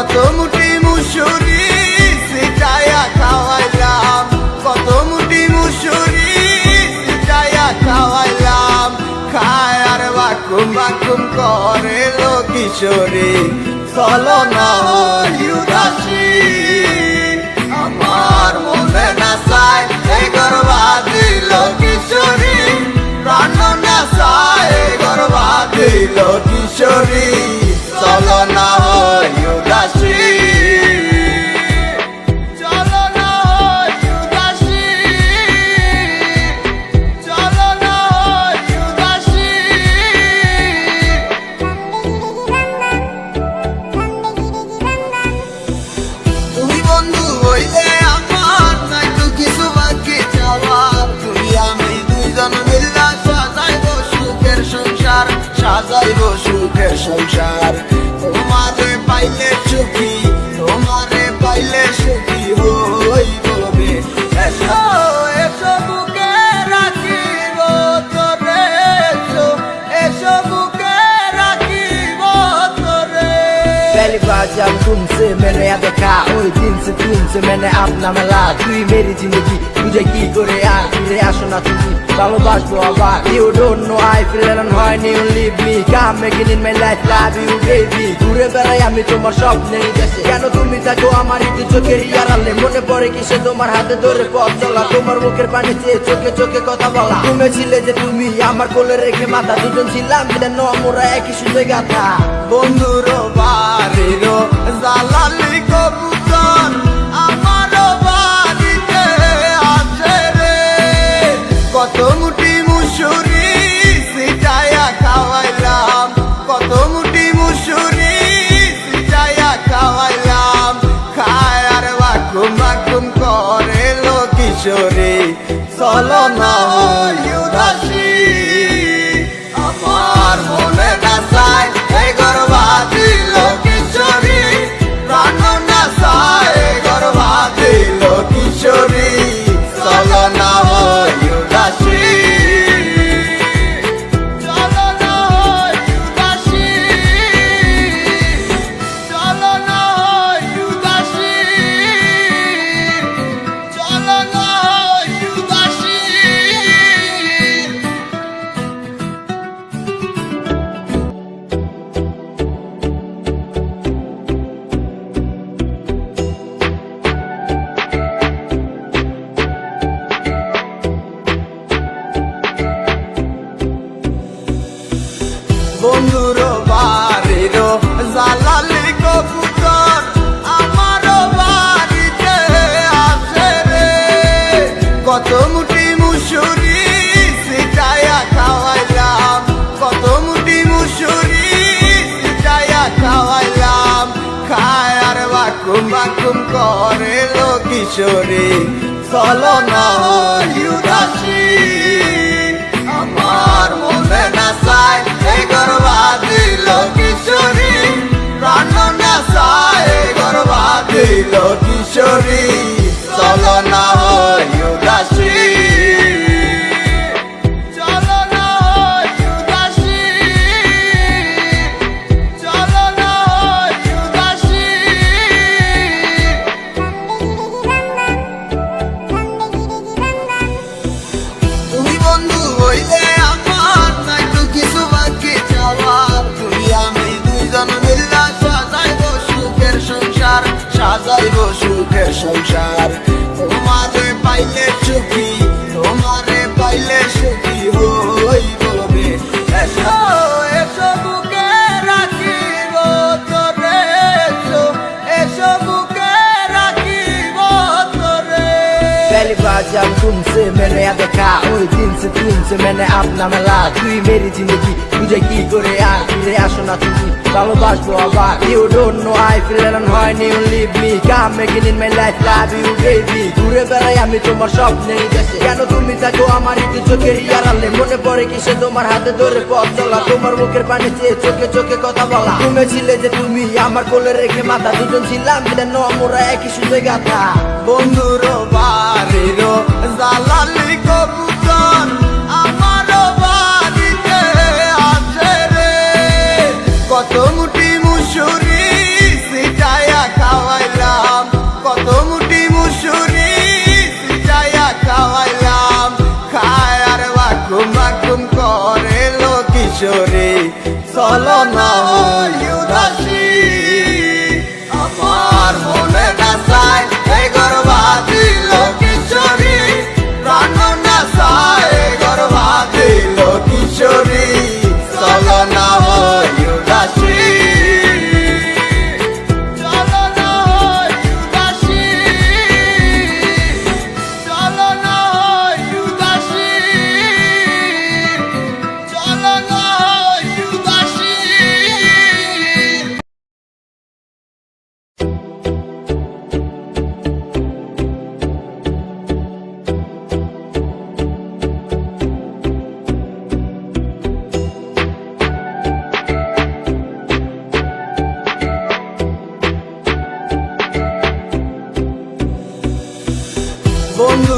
কত মুঠি মুসুরি সিটাইয়া খাওয়াইলাম, কত মুঠি মুসুরি সিটাইয়া খাওয়াইলাম। খায় আর বাকুম বাকুম করে লো কিশোরী, চলো না উদাসী। আমার মনে না চায় এই গর্বা দিল কিশোরী, প্রাণ না চায় গর্বা দিল কিশোরী, চলো না উদাসী। চলো না উদাসী, চলো না উদাসী। তুমি বন্ধু হইলে আমার নাই তো কিছু বাকি চাওয়ার, তুই আমি দুইজন মিল্লা সাজাইব সুখের সংসার, সাজাইব সুখের সংসার। তোমারে পাইলে সুখী, তোমারে পাইলে সুখী হইব রে। এসো এসো বুকে রাখিব তোরে, এসো এসো বুকে রাখিব তোরে। पहली बार जब तुमसे मैंने याद देखा, ওই দিন से तुमसे मैंने अपना मिला। তুই मेरी जिंदगी तुझे কি করে আর ফিরে আসো না তুমি, ভালোবাসবো আবার। You don't know I feel alone when you leave me, come making in my life, love you baby। ঘুরে বেড়াই আমি তোমার স্বপ্নের দেশে, কেন তুমি থাকো আমার একটু চোখের আড়ালে। মনে পড়ে কিসে তোমার হাতে ধরে পথ চলা, তোমার মুখের পানি চেয়ে চোখে চোখে কথা বলা। তুমি ছিলে যে তুমি আমার কোলে রেখে মাথা, দুজন ছিলাম যেন আমরা একই সুযোগ গাথা। বন্ধুর বাড়ির জালালি কবুতর আমার বাড়িতে আছে রে, কত মুঠি মুসুরি সিটাইয়া খাওয়াইলাম, কত মুঠি মুসুরি সিটাইয়া খাওয়াইলাম। খায় আর বাকুম বাকুম করে লো কিশোরী, চলো না উদাসী। আমার মনে না চায় এই গর্বা দিল কিশোরী, প্রাণ না চায় গর্বা দিল কিশোরী, চলো না উদাসী। চলো না উদাসী, চলো না উদাসী, চলো না উদাসী। বন্ধুর বাড়ির জালালি কবুতর আমার বাড়িতে আছে রে, কত মুঠি মুসুরি সিটাইয়া খাওয়াইলাম, কত মুঠি মুসুরি সিটাইয়া খাওয়াইলাম। খায় আর বাকুম বাকুম করে লো কিশোরী, চলো না উদাসী। আমার মনে না চায় এই গর্বা দিল কিশোরী, প্রাণ না চায় গর্বা দিল কিশোরী, চলো না উদাসী। চলো না উদাসী, চলো না উদাসী। তুমি বন্ধু হইলে আমার নাই তো কিছু বাকি চাওয়ার, তুই আমি দুইজন মিল্লা সাজাইব সুখের সংসার, সাজাইব সুখের সংসার। তোমারে পাইলে সুখী, তোমারে পাইলে সুখী হইব রে। এসো এসো বুকে রাখিব তোরে, এসো এসো বুকে রাখিব তোরে। पहली बार जब तुमसे मैंने याद देखा, ওই দিন से तुमसे मैंने अपना मिला। তুই मेरी जिंदगी तुझे কি করে আর ফিরে আসো না তুমি, ভালোবাসবো আবার। You don't know I feel alone when you leave me, come making in my life, love you baby। ঘুরে বেড়াই আমি তোমার স্বপ্নের দেশে, কেন তুমি থাকো আমার একটু চোখের আড়ালে। মনে পড়ে কিসে তোমার হাতে ধরে পথ চলা, তোমার মুখের পানি চেয়ে চোখে চোখে কথা বলা। তুমি ছিলে যে তুমি আমার কোলে রেখে মাথা, দুজন ছিলাম যেন আমরা একই সুযোগ গাথা। বন্ধুর বাড়ির জালালি কবুতর আমার বাড়িতে আছে রে, কত মুঠি মুসুরি সিটাইয়া বন্ধু